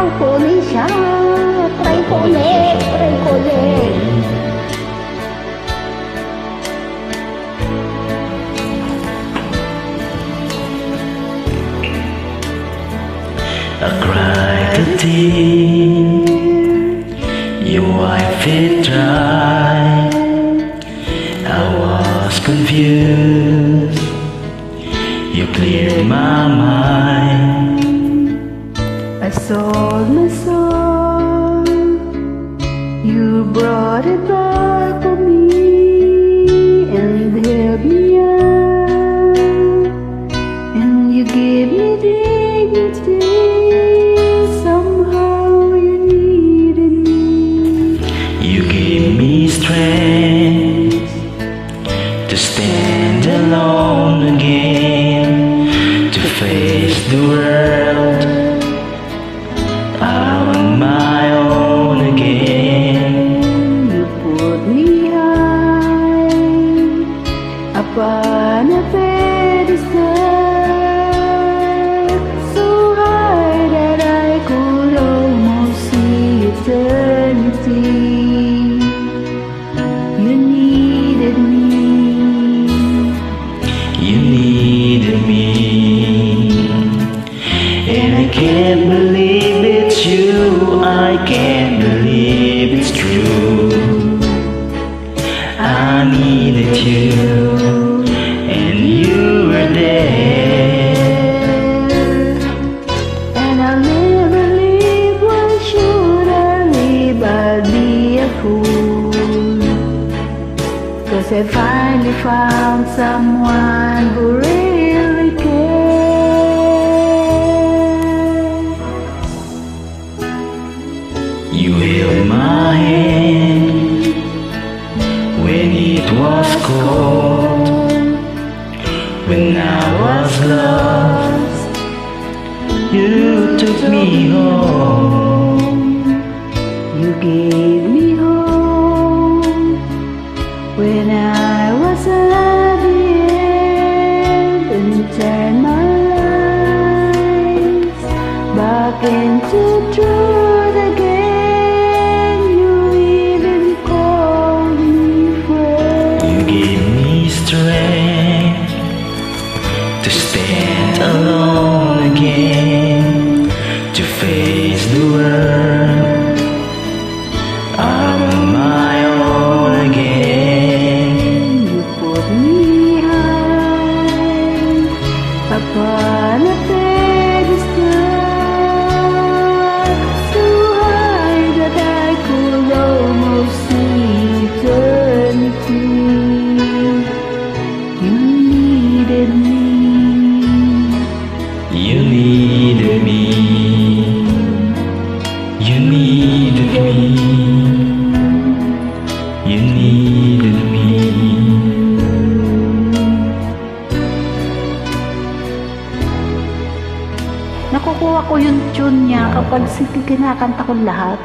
tawag ko ulit siya. Try ko ulit. I cried a tear, you wipe it dry. I was confused, you cleared my mind. I sold my soul, you brought it back for me and held me up, and you gave me dignity. Somehow you needed me. You gave me strength to stand alone again, to face the world on my own again. You put me high upon a pedestal, so high that I could almost see eternity. You needed me. You needed me, and I can't believe it's you. I can't believe it's true. I needed you, and you were there. And I'll never leave. Why should I leave? I'll be a fool, 'cause I finally found someone who really cares. You held my hand when it was cold, when I was lost. You took me home. You gave me hope when I was at the end, and you turned my life back into truth again. You even called me friend. You gave me strength to stand alone again, to face the world on my own again. You put me high upon a pedestal, so high that I could almost see eternity. You needed me. You needed me. You needed me. You needed me. Nakukuha ko yung tune niya kapag kinakanta ko lahat.